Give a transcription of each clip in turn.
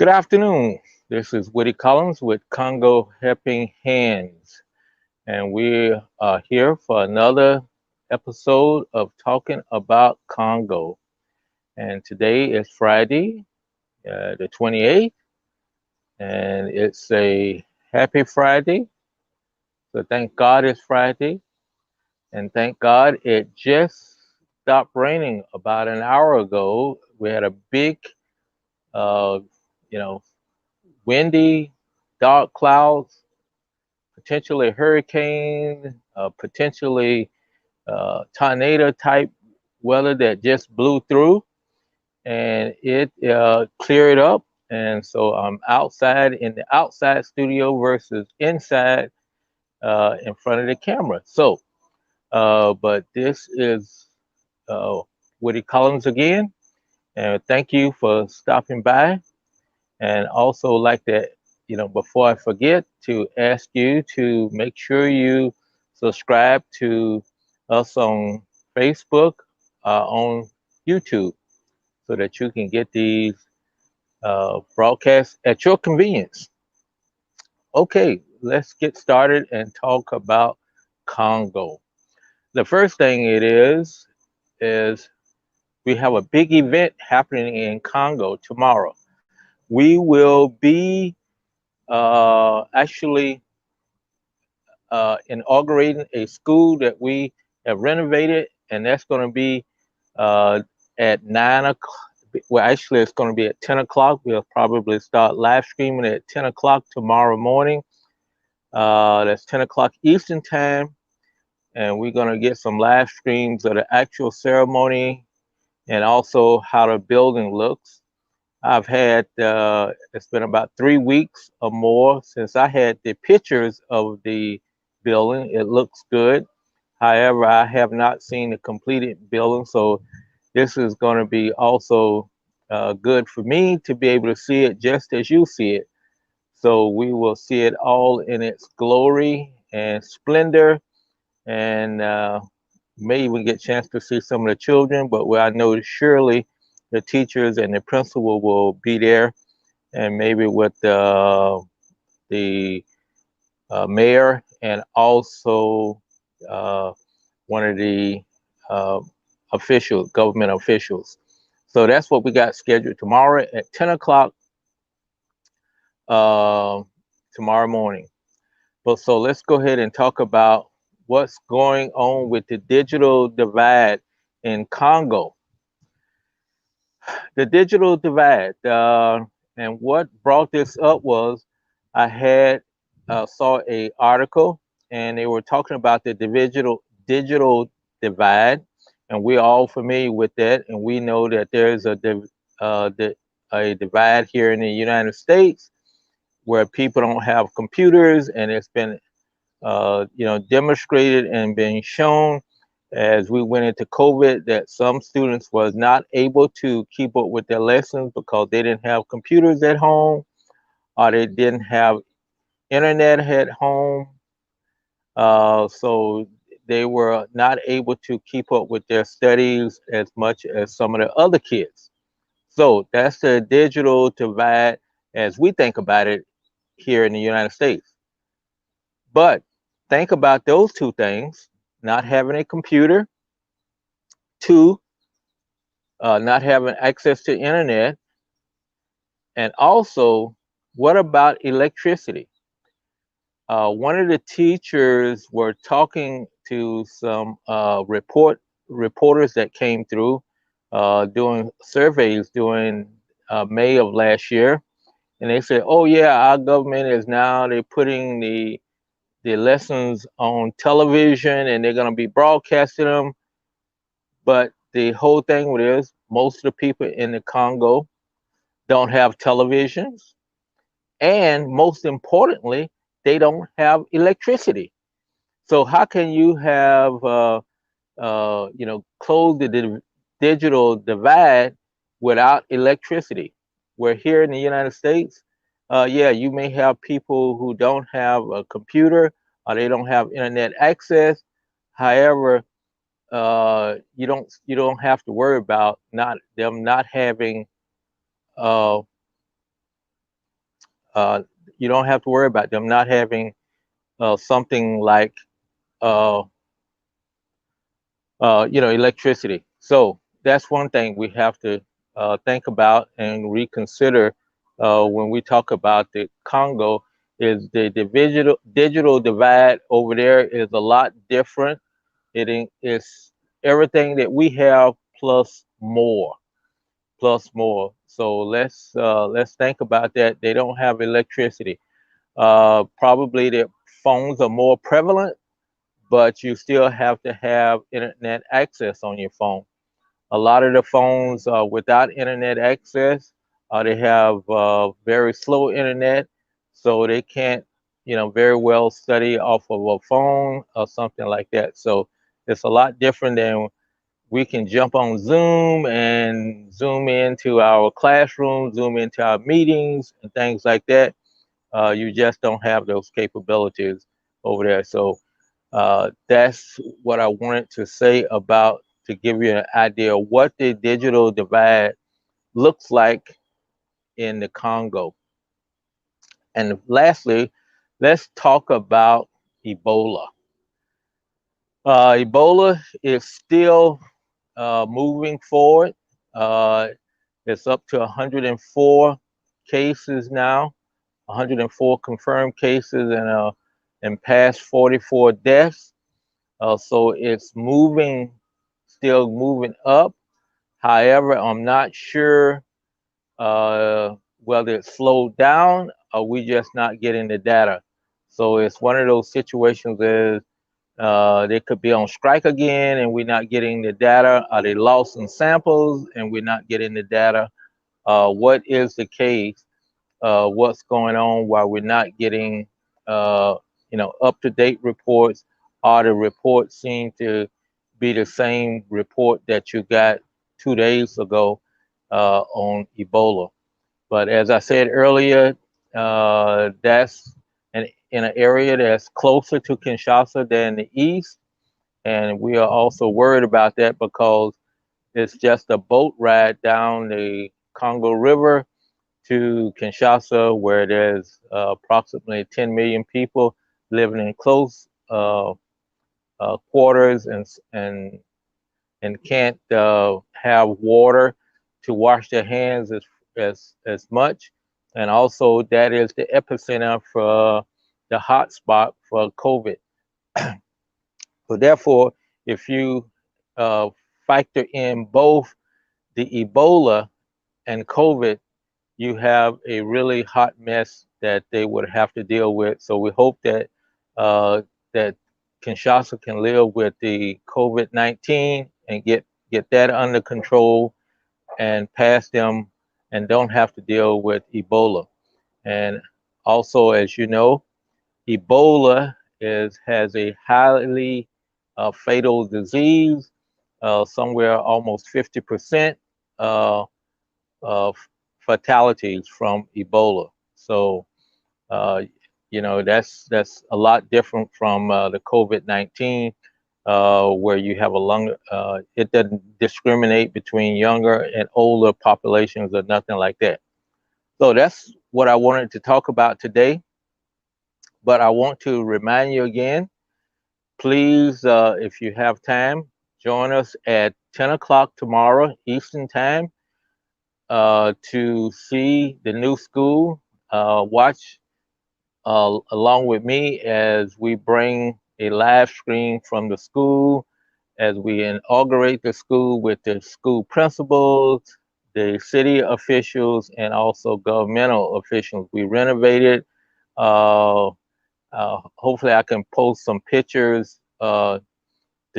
Good afternoon. This is Woody Collins with Congo Helping Hands, and we are here for another episode of talking about Congo. And today is Friday, the 28th, and it's a happy Friday. So thank God it's Friday, and thank God it just stopped raining about an hour ago. We had a big, uh, you know, windy, dark clouds, potentially hurricane, potentially tornado type weather that just blew through, and it cleared up. And so I'm outside in the outside studio versus inside in front of the camera. So, but this is uh, Woody Collins again, and thank you for stopping by. And also like that, before I forget to ask you to make sure you subscribe to us on Facebook, on YouTube, so that you can get these broadcasts at your convenience. Okay, let's get started and talk about Congo. The first thing is we have a big event happening in Congo tomorrow. We will be actually inaugurating a school that we have renovated, and that's going to be uh, at 9 o'clock. Well, actually, it's going to be at 10 o'clock. We'll probably start live streaming at 10 o'clock tomorrow morning. That's 10 o'clock Eastern Time, and we're going to get some live streams of the actual ceremony and also how the building looks. I've had, it's been about 3 weeks or more since I had the pictures of the building. It looks good. However, I have not seen the completed building. So this is going to be also good for me to be able to see it just as you see it. So we will see it all in its glory and splendor, and may even get a chance to see some of the children, but where I know surely the teachers and the principal will be there, and maybe with the mayor and also uh, one of the uh, government officials. So that's what we got scheduled tomorrow at 10 o'clock uh, tomorrow morning. But so let's go ahead and talk about what's going on with the digital divide in Congo. The digital divide, and what brought this up was I had saw a article, and they were talking about the digital divide, and we're all familiar with that, and we know that there's a divide here in the United States where people don't have computers, and it's been demonstrated and being shown as we went into COVID that some students was not able to keep up with their lessons because they didn't have computers at home or they didn't have internet at home. So they were not able to keep up with their studies as much as some of the other kids. So that's the digital divide as we think about it here in the United States. But think about those two things: not having a computer, two, not having access to internet, and also, what about electricity? One of the teachers were talking to some reporters that came through doing surveys during May of last year, and they said, "Oh yeah, our government is now they're putting the lessons on television and they're going to be broadcasting them." But the whole thing with is most of the people in the Congo don't have televisions, and most importantly, they don't have electricity. So how can you have close the digital divide without electricity? Where here in the United States, yeah, you may have people who don't have a computer or they don't have internet access. However, you don't have to worry about not having uh, uh, you don't have to worry about them not having something like uh, electricity. So that's one thing we have to think about and reconsider when we talk about the Congo. Is the digital divide over there is a lot different. It's everything that we have plus more. So let's think about that. They don't have electricity. Probably their phones are more prevalent, but you still have to have internet access on your phone. A lot of the phones without internet access, they have very slow internet, so they can't, very well study off of a phone or something like that. So it's a lot different than we can jump on Zoom and zoom into our classroom, zoom into our meetings and things like that. You just don't have those capabilities over there. So that's what I wanted to say about to give you an idea of what the digital divide looks like in the Congo. And lastly, let's talk about Ebola. Ebola is still moving forward. Uh, it's up to 104 cases now, 104 confirmed cases, and past 44 deaths. So it's still moving up. However, I'm not sure whether it slowed down or we just not getting the data. So it's one of those situations is they could be on strike again and we're not getting the data. Are they lost in samples and we're not getting the data? What is the case? What's going on while we're not getting up-to-date reports, or the reports seem to be the same report that you got 2 days ago on Ebola. But as I said earlier, that's in an area that's closer to Kinshasa than the east, and we are also worried about that because it's just a boat ride down the Congo River to Kinshasa, where there's approximately 10 million people living in close quarters and can't have water to wash their hands as much. And also, that is the epicenter for the hotspot for COVID. So therefore, if you uh, factor in both the Ebola and COVID, you have a really hot mess that they would have to deal with. So we hope that that Kinshasa can live with the COVID-19 and get that under control and pass them and don't have to deal with Ebola. And also, as you know, Ebola has a highly fatal disease, somewhere almost 50% uh, of fatalities from Ebola. So, uh, that's a lot different from the COVID-19, where you have a lung. It doesn't discriminate between younger and older populations or nothing like that. So that's what I wanted to talk about today. But I want to remind you again, please, if you have time, join us at 10 o'clock tomorrow Eastern Time to see the new school. Watch along with me as we bring a live stream from the school, as we inaugurate the school with the school principals, the city officials, and also governmental officials. We renovated. Uh, Hopefully, I can post some pictures to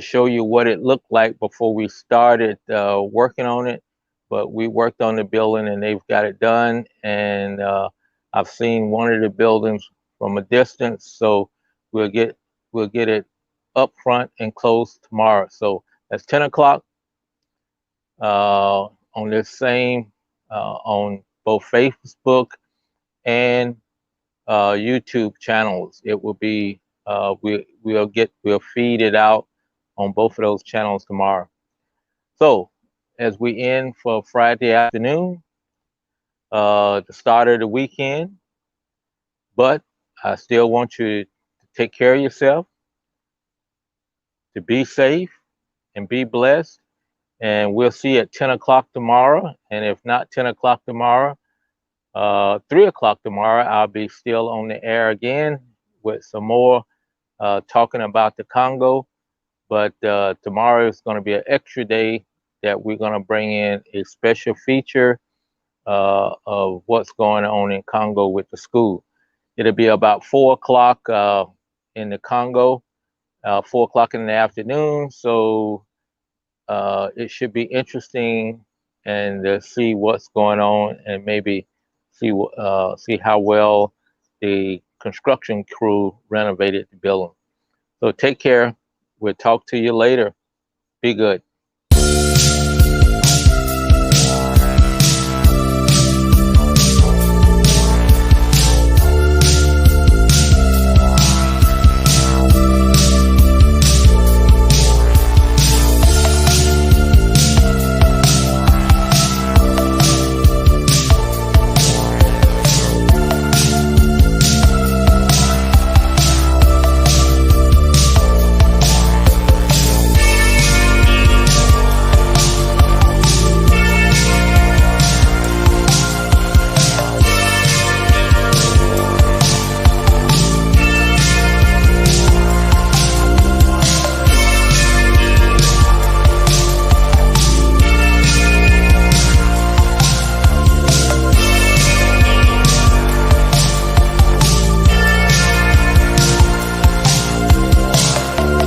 show you what it looked like before we started working on it. But we worked on the building and they've got it done. And I've seen one of the buildings from a distance, so we'll get we'll get it up front and closed tomorrow. So that's 10 o'clock on this same on both Facebook and YouTube channels. It will be we'll feed it out on both of those channels tomorrow. So as we end for Friday afternoon, the start of the weekend, But I still want you to take care of yourself, to be safe, and be blessed. And we'll see you at 10 o'clock tomorrow. And if not 10 o'clock tomorrow, 3 o'clock tomorrow, I'll be still on the air again with some more talking about the Congo. But tomorrow is going to be an extra day that we're going to bring in a special feature of what's going on in Congo with the school. It'll be about 4 o'clock in the Congo, 4 o'clock in the afternoon. So it should be interesting and see what's going on and maybe see how well the construction crew renovated the building. So take care. We'll talk to you later. Be good.